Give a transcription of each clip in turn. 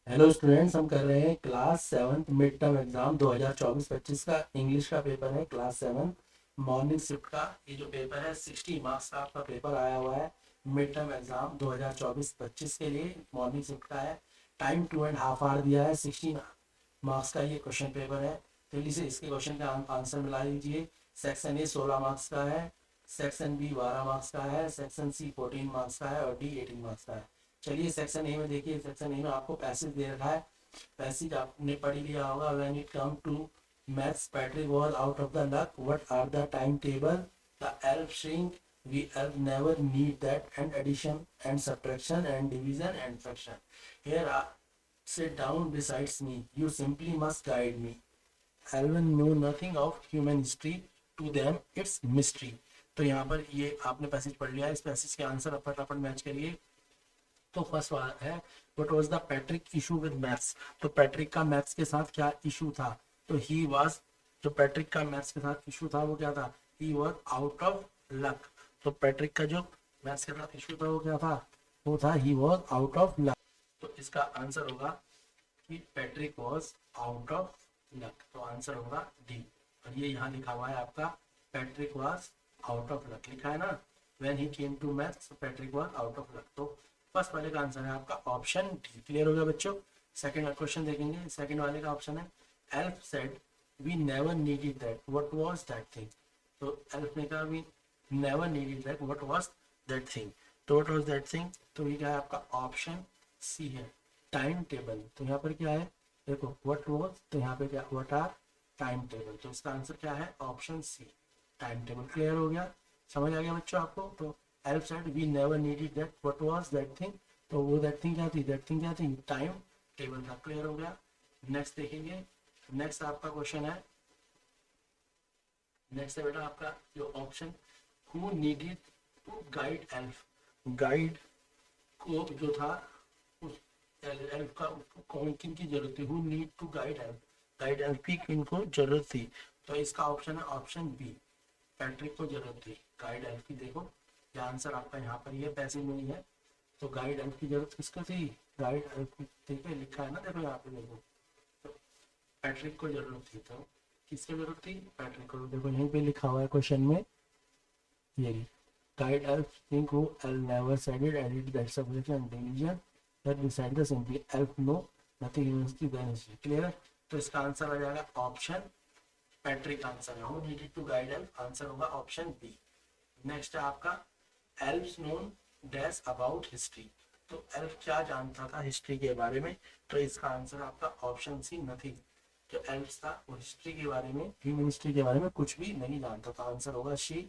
Hello students, हम कर रहे हैं class seventh mid term exam 2024-25 का इंग्लिश का पेपर है। क्लास सेवन मॉर्निंग शिफ्ट का ये जो पेपर है 60 मार्क्स का आपका पेपर आया हुआ है। मिड टर्म एग्जाम 2024-25 के लिए मॉर्निंग शिफ्ट का है। टाइम 2.5 आवर दिया है। 60 मार्क्स का ये क्वेश्चन पेपर है। जल्दी से इसके क्वेश्चन का आंसर मिला लीजिए। सेक्शन ए 16 मार्क्स का है, सेक्शन बी 12 मार्क्स का है, सेक्शन सी 14 मार्क्स का है और डी 18 मार्क्स का है। चलिए सेक्शन ए में देखिए। सेक्शन ए में आपको पैसेज दे रखा है। पैसेज आपने पढ़ लिया होगा। When it come to maths Patrick was out of the luck, what are the time table, the elf shrink, we elf never need that, and addition and subtraction and division and fraction. Here sit down besides me, you simply must guide me. Alvin knew nothing of human history, to them it's mystery। तो यहाँ पर ये आपने passage पढ़ लिया है। इस passage के आंसर फटाफट मैच करिए। तो फर्स्ट वाला है, what was the Patrick issue with maths. तो पैट्रिक का मैथ्स के साथ क्या इशू था? तो ही वाज, जो पैट्रिक का मैथ्स के साथ इशू था वो क्या था? He was out of luck. तो पैट्रिक का जो मैथ्स के साथ इशू था वो क्या था? वो था he was out of luck. तो इसका आंसर होगा कि Patrick was out of luck. तो आंसर होगा डी। और ये यहाँ लिखा हुआ है आपका, Patrick was out of luck लिखा है ना। When he came to maths Patrick was out of luck. तो फर्स्ट वाले का आंसर है आपका ऑप्शन डी। क्लियर हो गया बच्चों? सेकंड क्वेश्चन देखेंगे। सेकंड वाले का ऑप्शन है, elf said we never needed that, what was that thing. तो एल्फ ने कहा we never needed that, what was that thing. तो व्हाट वाज दैट थिंग, तो ये क्या है आपका ऑप्शन सी है, टाइम टेबल। तो यहाँ पर क्या है, देखो व्हाट वाज, तो यहाँ पे क्या व्हाट आर, टाइम टेबल। तो इसका आंसर क्या है? Option C, time table. Clear हो गया? समझ आ गया बच्चों आपको? तो elf said we never needed that, what was that thing. तो वो दैट थिंग क्या थी? दैट थिंग क्या थी? टाइम टेबल था। क्लियर हो गया? नेक्स्ट देखेंगे। नेक्स्ट आपका क्वेश्चन है, नेक्स्ट है बेटा आपका जो option, who needed to guide elf. Guide को जो था उस एल्फ का, कौन किन की जरूरत थी? Who need to guide elf, guide elf की किनको जरूरत थी? तो इसका ऑप्शन है ऑप्शन बी, पैट्रिक को जरूरत थी गाइड एल्फ की। देखो ये आंसर आपका यहाँ पर ये पैसे में ही है। तो गाइड एल्फ की जरूरत किसको थी? गाइड एल्फ की, ठीक है लिखा है ना, देखो यहाँ पे देखो। तो पैट्रिक को जरूरत थी। तो किसकी जरूरत थी? पैट्रिक को। देखो यहीं पे लिखा हुआ है क्वेश्चन में, ये guide elf think who elf never said it, edit that subsection and division that beside the simply elf no nothing university then history। Clear है? तो इसका आंसर आ जाएगा ऑप्शन, पैट्रिक आंसर है। Who needed to guide elf, answer होगा option B. Next है आपका, elf known dash about history. तो एल्फ क्या जानता था हिस्ट्री के बारे में? तो इसका आंसर आपका ऑप्शन सी, नथिंग। जो एल्फ था वो हिस्ट्री के बारे में, ह्यूमन हिस्ट्री के बारे में कुछ भी नहीं जानता था। आंसर होगा सी,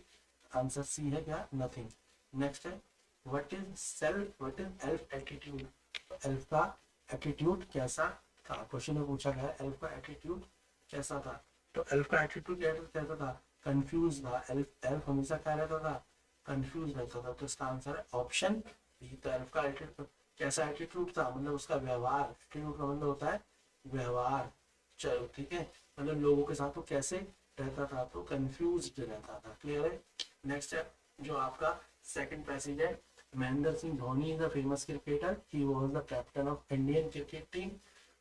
आंसर सी है क्या? नथिंग। नेक्स्ट है, what is self, what is elf attitude. तो एल्फ का एटीट्यूड कैसा था? क्वेश्चन में पूछा गया एल्फ का एटीट्यूड कैसा था। तो एल्फ का एटीट्यूड कैसा था? कंफ्यूज था। एल्फ एल्फ हमेशा क्या रहता था? कंफ्यूज रहता था। तो इसका आंसर है ऑप्शन बी। तो एल्फ का एटीट्यूड कैसा एटीट्यूड था? मतलब उसका व्यवहार, एटीट्यूड का मतलब होता है व्यवहार। चलो ठीक है, मतलब लोगों के साथ वो कैसे रहता था? तो कंफ्यूज रहता था। क्लियर है? नेक्स्ट है जो आपका सेकंड पैसेज है, Mahendra Singh Dhoni is a famous cricketer, he was the captain of Indian cricket team.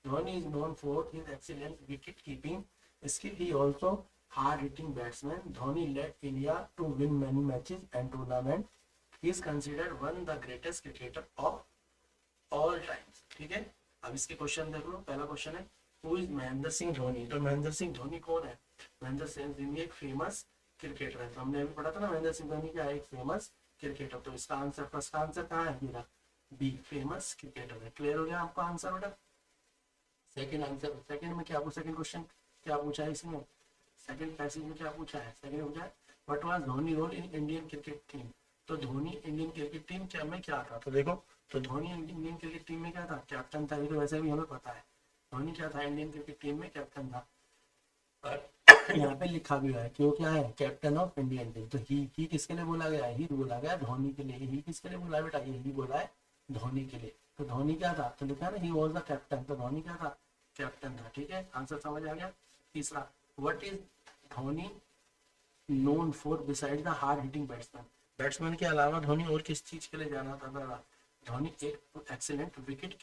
Dhoni is known for his excellent wicket keeping skill. He also hard hitting batsman. Dhoni led India to win many matches and tournaments. He is considered one of the greatest cricketer of all times। ठीक है, अब इसके question देख लो। पहला question है, who is Mahendra Singh Dhoni. तो महेंद्र सिंह धोनी कौन है? महेंद्र सिंह धोनी एक फेमस क्रिकेटर है। तो हमने अभी पढ़ा था ना, महेंद्र सिंह धोनी क्या है? एक फेमस क्रिकेटर। तो इसका आंसर, फर्स्ट का आंसर कहाँ है मेरा? बी, फेमस क्रिकेटर है। क्लियर हो गया आपका आंसर बेटा? सेकंड आंसर, सेकंड में क्या पूछा? सेकंड क्वेश्चन क्या पूछा है इसमें? सेकंड पैसेज में क्या पूछा है? सेकंड में पूछा है, what was Dhoni role in Indian cricket team. तो धोनी इंडियन क्रिकेट टीम क्या में क्या था? तो देखो, तो धोनी इंडियन क्रिकेट टीम में क्या था? कैप्टन था। ये तो वैसे भी हमें पता है धोनी क्या था, इंडियन क्रिकेट टीम में कैप्टन था। पर यहाँ पे लिखा भी हुआ है कि वो क्या है? Captain of Indian team. तो ही किसके लिए बोला गया है? ही बोला गया धोनी के लिए। ही किसके लिए बोला है बेटा? ये ही बोला है धोनी के लिए। तो धोनी क्या था? तो लिखा है ना, ही वॉज द कैप्टन। तो धोनी क्या था? कैप्टन था। ठीक है, आंसर समझ आ गया। तीसरा, what is Dhoni known for beside the hard hitting batsman. Batsman के अलावा धोनी और किस चीज के लिए जाना था? धोनी एक एक्सीलेंट विकेट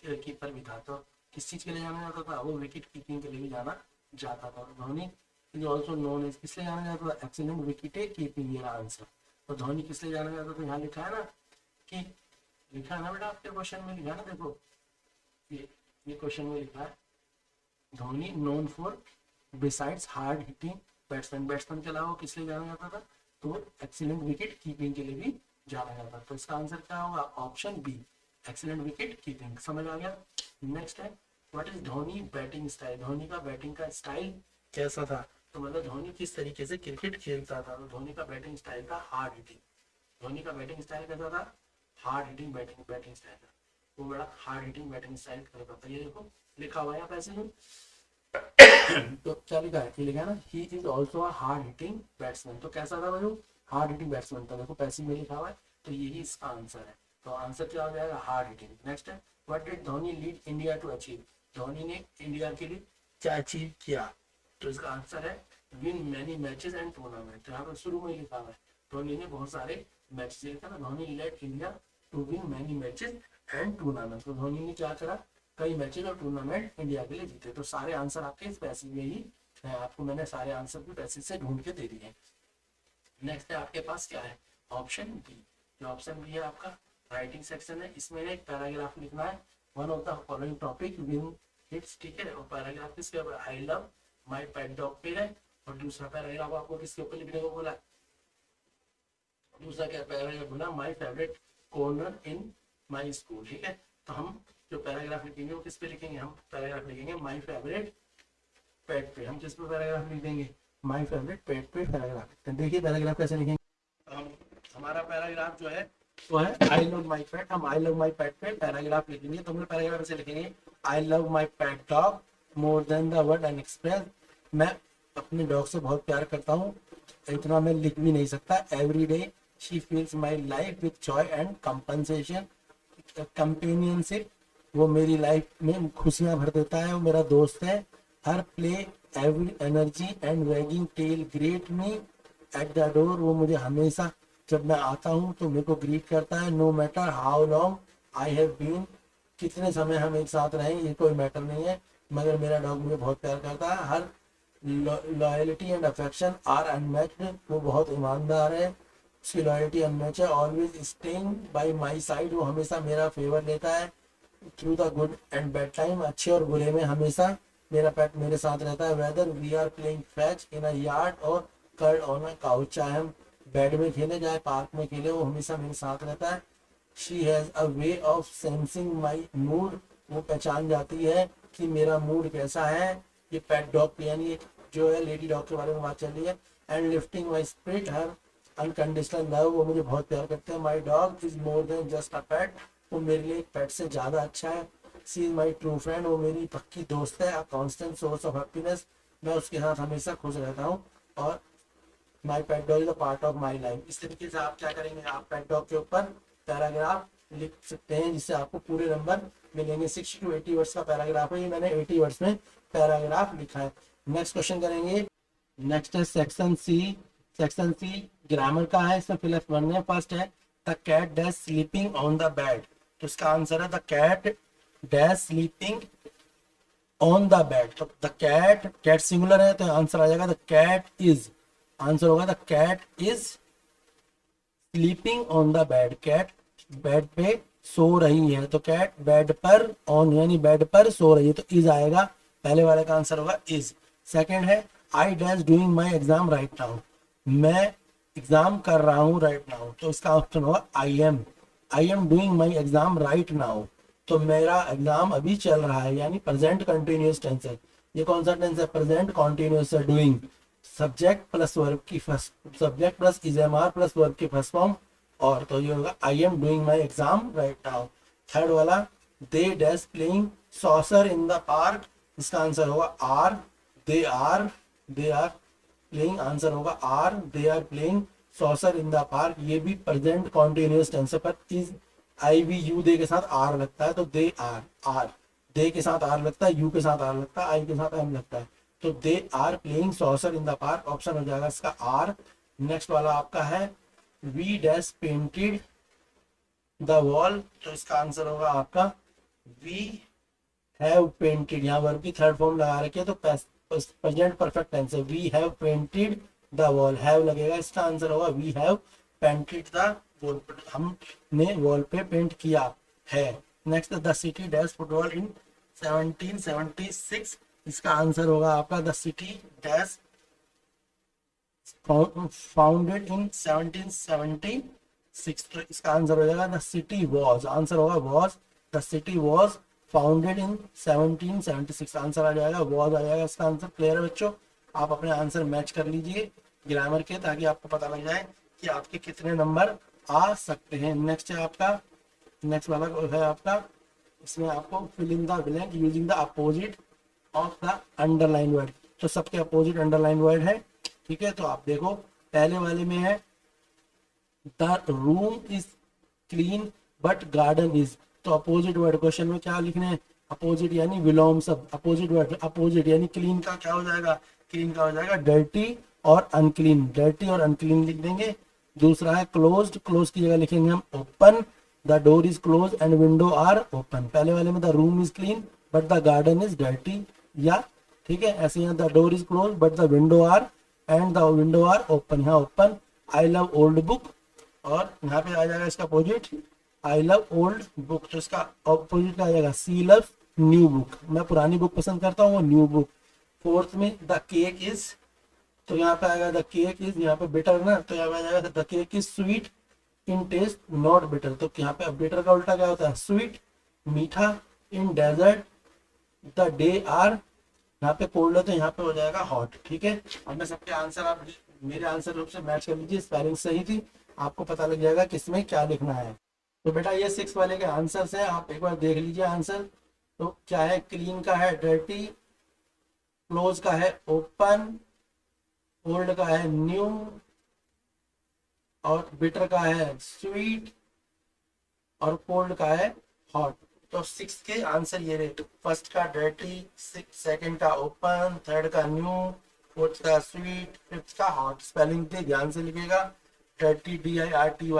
कीपर भी था। तो किस चीज के लिए जाना जाता था? वो विकेट कीपिंग के लिए भी जाना जाता था। Dhoni is also known as, किस लिए जाना जाता था? एक्सीलेंट विकेट कीपिंग, ये आंसर। तो धोनी किस लिए जाना जाता था? यहाँ लिखा है ना कि, लिखा है ना बेटा आपके क्वेश्चन में, लिखा है ना, देखो ये क्वेश्चन में लिखा है Dhoni known for besides hard hitting batsman. Batsman के अलावा किस लिए जाना जाता था? तो एक्सीलेंट विकेट कीपिंग के लिए भी जाना जाता था। तो इसका आंसर क्या होगा? Option B, excellent wicket keeping. समझ आ गया? नेक्स्ट है, what is Dhoni batting style? Dhoni का बैटिंग का स्टाइल कैसा था? तो मतलब धोनी किस तरीके से क्रिकेट खेलता था? तो धोनी का बैटिंग स्टाइल था हार्ड हिटिंग। धोनी का बैटिंग स्टाइल कैसा था? हार्ड हिटिंग बैटिंग स्टाइल था। वो बड़ा हार्ड हिटिंग बैटिंग स्टाइल करता था। ये देखो लिखा हुआ है यहाँ पैसे में। तो क्या लिखा है? ये लिखा है ना, he is also a hard hitting batsman. तो कैसा था भाई? हार्ड हिटिंग बैट्समैन था। देखो पैसे में लिखा हुआ है, तो यही इसका आंसर है। तो आंसर क्या हो जाएगा? Hard hitting. नेक्स्ट है, what did Dhoni lead India to achieve? Dhoni ने इंडिया के लिए क्या अचीव किया? तो इसका आंसर है win many matches and tournament. यहाँ पर शुरू में लिखा हुआ है धोनी ने बहुत सारे मैचेस लिखा ना, Dhoni led India to win many matches and tournament. तो धोनी ने क्या करा? कई मैचेस और टूर्नामेंट इंडिया के लिए जीते। तो सारे आंसर आपके इस पैसेज में ही है, आपको मैंने सारे आंसर भी पैसेज से ढूंढ के दे दिए। नेक्स्ट है आपके पास क्या है? Option B. जो ऑप्शन बी है आपका राइटिंग सेक्शन है, इसमें एक पैराग्राफ लिखना है। One of the following topic win hits, ठीक है। और पैराग्राफ किसके ऊपर? I love my pet dog पे है। और दूसरा पैराग्राफ आपको किसके ऊपर लिखने को बोला? दूसरा क्या पैराग्राफ बोला? My favourite corner in my school, ठीक है। तो हम जो पैराग्राफ लिखेंगे वो किस पे लिखेंगे? हम पैराग्राफ लिखेंगे माई फेवरेट पेट पे। हम किस पे पैराग्राफ लिख देंगे? माई फेवरेट पेट पे पैराग्राफ लिखते हैं। देखिए पैराग्राफ कैसे लिखेंगे। हमारा पैराग्राफ जो है वो है आई लव माई पेट। हम आई लव माई पेट पे पैराग्राफ लिखेंगे। तो हम लोग पैराग्राफ ऐसे लिखेंगे, I love my pet dog more than the word and express. मैं अपने डॉग से बहुत प्यार करता हूँ, इतना मैं लिख भी नहीं सकता। Every day she feels my life with Joy and compensation companionship. वो मेरी लाइफ में खुशियां भर देता है, वो मेरा दोस्त है। Her play every energy and wagging tail greet me at the door. वो मुझे हमेशा जब मैं आता हूँ तो मेरे को ग्रीट करता है। No matter how long I have been, कितने समय हम एक साथ रहे ये कोई मैटर नहीं है, मगर मेरा डॉग मुझे बहुत प्यार करता है। Her loyalty and affection are unmatched. वो बहुत ईमानदार है, उसकी लॉयल्टी अनमैच है। Always staying by my side, वो हमेशा मेरा फेवर लेता है। Through the good and bad time, अच्छे और बुरे में हमेशा मेरा पेट मेरे साथ रहता है। Whether we are playing fetch in a yard or curled on a couch, चाहे हम बेड में खेले चाहे पार्क में खेले, वो हमेशा मेरे साथ रहता है। She has a way of sensing my mood, वो पहचान जाती है कि मेरा मूड कैसा है। ये पेट डॉग यानी जो है लेडी डॉग के बारे में बात चल रही है। And lifting my spirit, her unconditional love, वो मुझे बहुत प्यार करते हैं। My dog is more than just a pet, वो मेरे लिए एक पेट से ज़्यादा अच्छा है। She is my true friend, वो मेरी पक्की दोस्त है। A constant source of happiness, मैं उसके साथ हमेशा खुश रहता हूँ। और my pet dog is a part of my life. इस तरीके से आप क्या करेंगे? आप पेट डॉग के ऊपर पैराग्राफ लिख सकते हैं, जिससे आपको पूरे नंबर मिलेंगे। 60 to 80 वर्ड्स का पैराग्राफ है, ये मैंने 80 वर्ड्स में पैराग्राफ लिखा है। नेक्स्ट क्वेश्चन करेंगे। नेक्स्ट है section C. Section C grammar का है, इसमें फिलअप वन में फर्स्ट है the cat dash sleeping on the bed. तो इसका आंसर है the cat dash sleeping on the bed. तो द कैट, कैट सिंगुलर है तो आंसर आ जाएगा द कैट इज, आंसर होगा the cat is sleeping on the bed. Cat bed पे सो रही है, तो कैट बेड पर ऑन यानी बेड पर सो रही है, तो इज आएगा। पहले वाले का आंसर होगा इज। सेकंड है I dash doing my exam right now, मैं एग्जाम कर रहा हूँ राइट नाउ, तो इसका ऑप्शन होगा I am doing my exam right now. तो मेरा एग्जाम अभी चल रहा है, यानी प्रेजेंट कंटिन्यूअस टेंस है। ये कौन सा टेंस है? प्रेजेंट कंटिन्यूअस है। डूइंग सब्जेक्ट प्लस वर्ब की first, subject plus is am are plus verb की फर्स्ट फॉर्म। और तो ये होगा I am doing my exam right now. Third वाला they dash playing soccer in the park, इसका आंसर होगा are. They are playing, answer होगा are. They are playing soccer in the park, ये भी प्रेजेंट कॉन्टिन्यूअस टेंस है, पर is I we you दे के साथ आर लगता है, तो दे आर दे के साथ आर लगता है, यू के साथ आर लगता है, आई के साथ एम लगता है, तो they are playing soccer in the park, option हो जाएगा इसका आर। नेक्स्ट वाला आपका है we dash painted the wall, तो इसका आंसर होगा आपका वी हैव पेंटेड, यहाँ वर्ब की थर्ड फॉर्म लगा रखी है तो प्रेजेंट परफेक्ट टेंस है। We have painted the wall, have लगेगा, इसका आंसर होगा we have painted the wall, हमने वॉल पे पेंट किया है। Next, the city dash football in 1776, इसका आंसर होगा आपका the city dash founded in 1776, तो इसका आंसर हो जाएगा द सिटी वॉज, आंसर होगा was, the city was founded in 1776, answer आ जाएगा वॉज आ जाएगा इसका आंसर। क्लियर है बच्चों? आप अपने आंसर मैच कर लीजिए ग्रामर के, ताकि आपको पता लग जाए कि आपके कितने नंबर आ सकते हैं। नेक्स्ट है आपका, नेक्स्ट वाला है आपका, इसमें आपको fill in the blank using the opposite of the underline word, तो सबके अपोजिट अंडरलाइन वर्ड है। ठीक है, तो आप देखो पहले वाले में है the room is clean but garden is, तो अपोजिट वर्ड क्वेश्चन में क्या लिखने हैं, अपोजिट यानी विलोम शब्द, अपोजिट वर्ड, अपोजिट यानी क्लीन का क्या हो जाएगा, क्लीन का हो जाएगा डर्टी और अनक्लीन, डर्टी और अनक्लीन लिख देंगे। दूसरा है क्लोज्ड, क्लोज की जगह लिखेंगे हम open, the door is close and window are open. पहले वाले में the room is clean but the garden is dirty, या ठीक है ऐसे यहाँ the door is close but the window are and the window are open, यहाँ open. I love old book, और यहाँ पे आ जाएगा इसका opposite I love old book, तो इसका अपोजिट आ जाएगा सी लव न्यू बुक, मैं पुरानी बुक पसंद करता हूँ वो न्यू बुक। फोर्थ में द केक इज, तो यहाँ पे आएगा द केक इज, यहाँ पे बिटर ना, तो यहाँ पे आ जाएगा the cake is sweet in taste not bitter, तो यहाँ पे बिटर का उल्टा क्या होता है, स्वीट, मीठा। In desert the day are, यहाँ पे कोल्ड है तो यहाँ पे हो जाएगा हॉट। ठीक है, अब मैं सबके आंसर, आप मेरे आंसर रूप से मैच कर लीजिए, स्पेलिंग सही थी, आपको पता लग जाएगा किसमें क्या लिखना है। तो बेटा ये 6 वाले के आंसर है, आप एक बार देख लीजिए आंसर। तो क्या है, क्लीन का है डर्टी, क्लोज का है ओपन, ओल्ड का है न्यू, और बिटर का है स्वीट, और कोल्ड का है हॉट। तो 6 के आंसर ये रहे, फर्स्ट का डर्टी, सेकंड का ओपन, थर्ड का न्यू, फोर्थ का स्वीट, फिफ्थ का हॉट। स्पेलिंग पे ध्यान से लिखेगा, dirty DIRTY,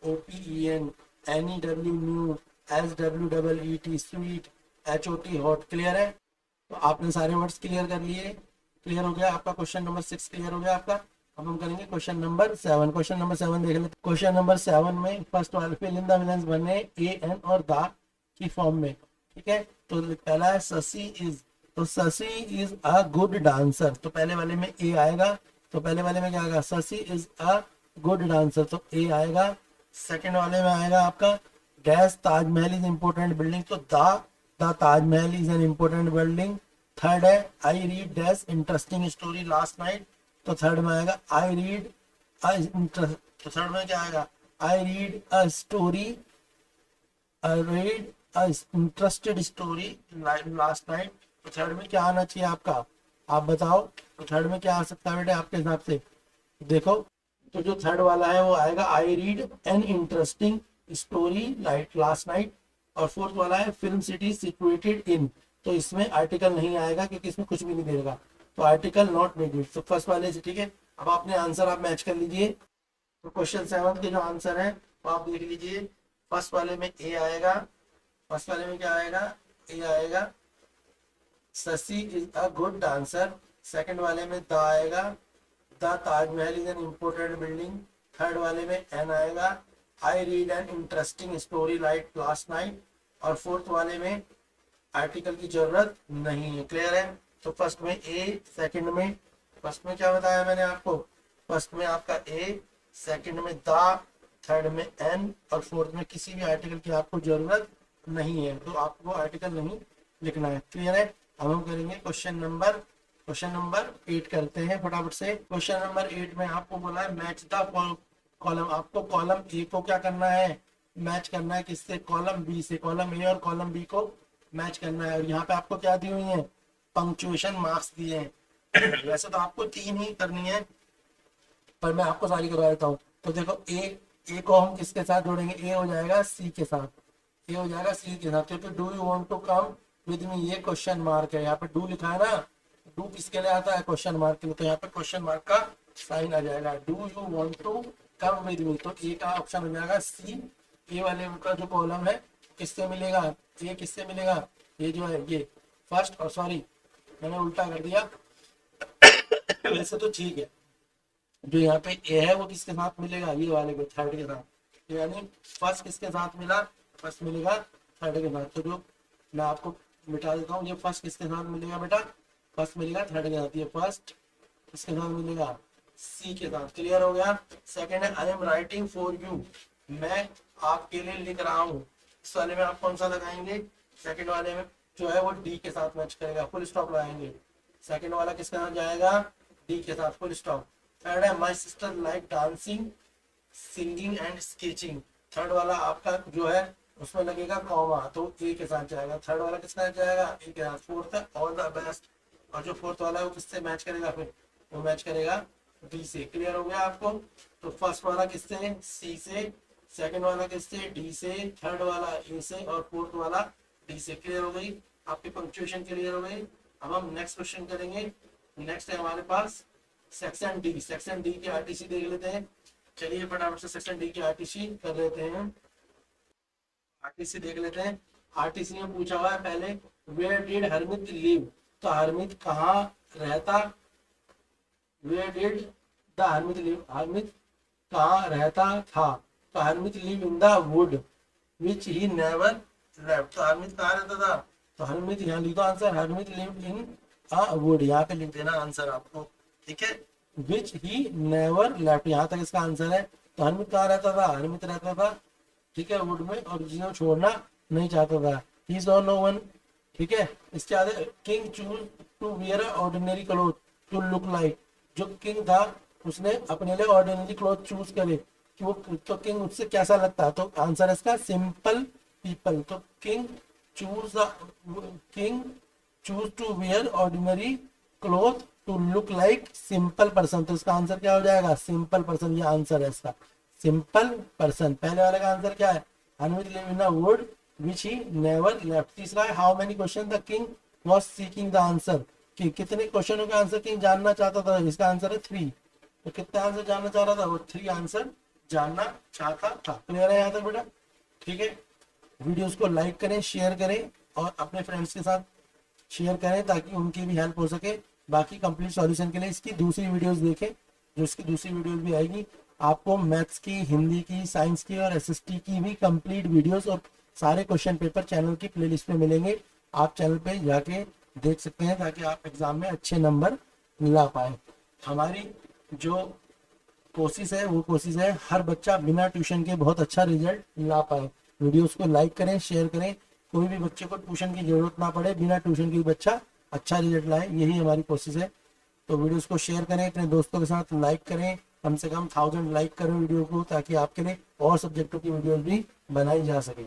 OPEN, NEW new, SWEET sweet, HOT hot. Clear है? तो आपने सारे वर्ड्स क्लियर कर लिए, क्लियर हो गया आपका क्वेश्चन नंबर 6 क्लियर हो गया आपका। अब हम करेंगे क्वेश्चन नंबर 7। क्वेश्चन नंबर 7 देख लेते। क्वेश्चन नंबर 7 में फर्स्ट वाले फिल इन द ब्लैंक्स बने ए एन और द की फॉर्म में। ठीक है, तो पहला है शशि इज, तो Shashi is a good dancer, तो पहले वाले में ए आएगा, तो पहले वाले में क्या आएगा, Shashi is a good dancer, तो ए आएगा। सेकंड वाले में आएगा आपका dash Taj Mahal is important building, तो the Taj Mahal is an important building. Third है I read dash interesting story last night, तो थर्ड में आएगा आई रीड तो थर्ड में क्या आएगा, I read a story, I read a interested story last night. तो थर्ड में क्या आना चाहिए आपका, आप बताओ, तो थर्ड में क्या आ सकता है बेटे आपके हिसाब से? देखो, तो जो थर्ड वाला है वो आएगा I read an interesting story light last night, और फोर्थ वाला है फिल्म सिटी सिचुएटेड इन, तो इसमें आर्टिकल नहीं आएगा क्योंकि इसमें कुछ भी नहीं देगा, तो आर्टिकल नॉट नीडेड, तो फर्स्ट वाले से। ठीक है, अब आपने आंसर आप मैच कर लीजिए। तो क्वेश्चन 7 के जो आंसर है वो आप देख लीजिए, फर्स्ट वाले में ए आएगा, फर्स्ट वाले में क्या आएगा, ए आएगा, Shashi is a good dancer. Second वाले में द आएगा, the Taj Mahal is an important building. Third वाले में एन आएगा, I read an interesting story like last night, और फोर्थ वाले में आर्टिकल की जरूरत नहीं है। क्लियर है? तो फर्स्ट में ए, सेकंड में, फर्स्ट में क्या बताया मैंने आपको, फर्स्ट में आपका ए, सेकंड में द, थर्ड में एन, और फोर्थ में किसी भी आर्टिकल की आपको जरूरत नहीं है, तो आपको आर्टिकल नहीं लिखना है। क्लियर है? अब हम करेंगे क्वेश्चन नंबर 8 करते हैं फटाफट से। क्वेश्चन नंबर 8 में आपको बोला है मैच द कॉलम, आपको कॉलम ए को क्या करना है, मैच करना है किससे, कॉलम बी से, कॉलम ए और कॉलम बी को मैच करना है। और यहाँ पे आपको क्या दी हुई है, पंक्चुएशन मार्क्स दिए हैं। वैसे तो आपको 3 ही करनी है, पर मैं आपको सारी करवा देता हूँ। तो देखो ए को हम किसके साथ जोड़ेंगे, ए हो जाएगा सी के साथ, ए हो जाएगा सी के साथ, क्योंकि do you want to come with me, ये क्वेश्चन मार्क है, यहाँ पे डू लिखा है ना, डू किसके लिए आता है, क्वेश्चन मार्क के लिए, तो यहाँ पे क्वेश्चन मार्क का साइन आ जाएगा, do you want to come with me, तो ए का ऑप्शन हो जाएगा सी। ए वाले का जो कॉलम है किससे मिलेगा, ये किससे मिलेगा, ये जो है ये फर्स्ट, और सॉरी मैंने उल्टा कर दिया वैसे तो ठीक है, जो यहाँ पे ए है वो किसके साथ मिलेगा, ये वाले को थर्ड के साथ, तो यानी फर्स्ट किसके साथ मिला, फर्स्ट मिलेगा थर्ड के साथ। तो जो मैं आपको मिटा देता हूँ, ये फर्स्ट किसके साथ मिलेगा बेटा, फर्स्ट मिलेगा थर्ड के साथ, ये फर्स्ट किसके साथ मिलेगा, सी के साथ। क्लियर हो गया। सेकंड है I am writing for you, मैं आपके लिए लिख रहा हूँ, इस वाले में आप कौन सा लगाएंगे, सेकंड वाले में जो है वो डी के साथ मैच करेगा, फुल स्टॉप लगाएंगे। सेकंड वाला किसके साथ जाएगा, डी के साथ, फुल स्टॉप। थर्ड है my sister like dancing singing and sketching, third वाला आपका जो है उसमें लगेगा कॉमा, तो ए के साथ जाएगा। थर्ड वाला किसके साथ जाएगा, ए के साथ। फोर्थ है ऑल द बेस्ट, और जो फोर्थ वाला है वो किससे मैच करेगा, फिर वो मैच करेगा डी से। क्लियर हो गया आपको। तो फर्स्ट वाला किससे, सी से, सेकंड वाला किससे, डी से, थर्ड वाला ए से, और फोर्थ वाला डी से। क्लियर हो गई आपकी पंक्चुएशन, क्लियर हो गई। अब हम नेक्स्ट क्वेश्चन करेंगे। नेक्स्ट है हमारे पास सेक्शन डी, सेक्शन डी की आरटीसी देख लेते हैं। चलिए फटाफट से सेक्शन डी की आरटीसी कर लेते हैं, आरटीसी देख लेते हैं। आरटीसी में पूछा हुआ है पहले वेयर डिड हरमित लिव, तो हरमित कहाँ रहता, where did the hermit live, hermit कहाँ रहता था, तो hermit live in the wood which he never left, तो हरमित कहाँ रहता था, तो हरमित यहाँ लिख दो answer, Harmeet live in a would, यहाँ पे लिख देना आंसर आपको, ठीक है। विच ही नेवर लेफ्ट, यहाँ तक इसका आंसर है। तो हरमित कहाँ रहता था, हरमित रहता था, ठीक है, वुड में, और जिसे छोड़ना नहीं चाहता था। ही सॉ नो वन, ठीक है। इसके आगे king choose to wear ordinary cloth to look like, जो किंग था उसने अपने लिए ऑर्डिनरी क्लोथ चूज करे कि वो, तो किंग उससे कैसा लगता है, तो आंसर है इसका सिंपल पीपल। तो king choose to wear ordinary cloth to look like simple person, तो इसका आंसर क्या हो जाएगा, सिंपल पर्सन, ये आंसर है इसका, सिंपल पर्सन। पहले वाले का आंसर क्या है, Harmeet live in a would which he never left. तीसरा है how many question the king was seeking the answer, कि कितने क्वेश्चनों का आंसर किंग जानना चाहता था, इसका आंसर है 3। तो कितना आंसर जानना चाह रहा था, वो 3 आंसर जानना चाहता था। क्लियर है यहाँ तक बेटा, ठीक है। वीडियोस को लाइक करें, शेयर करें, और अपने फ्रेंड्स के साथ शेयर करें ताकि उनकी भी हेल्प हो सके। बाकी कंप्लीट सॉल्यूशन के लिए इसकी दूसरी वीडियोस देखें, जो इसकी दूसरी वीडियोस भी आएगी। आपको मैथ्स की, हिंदी की, साइंस की और एसएसटी की भी कंप्लीट वीडियोस और सारे क्वेश्चन पेपर चैनल की प्लेलिस्ट में मिलेंगे। आप चैनल पे जाके देख सकते हैं ताकि आप एग्जाम में अच्छे नंबर ला पाए। हमारी जो कोशिश है वो कोशिश है हर बच्चा बिना ट्यूशन के बहुत अच्छा रिजल्ट ला पाए। वीडियोस को लाइक करें, शेयर करें, कोई भी बच्चे को ट्यूशन की जरूरत ना पड़े, बिना ट्यूशन के बच्चा अच्छा रिजल्ट लाए, यही हमारी कोशिश है। तो वीडियोस को शेयर करें, अपने दोस्तों के साथ लाइक करें, कम से कम 1000 लाइक करें वीडियो को, ताकि आपके लिए और सब्जेक्टों की वीडियोस भी बनाई जा सके।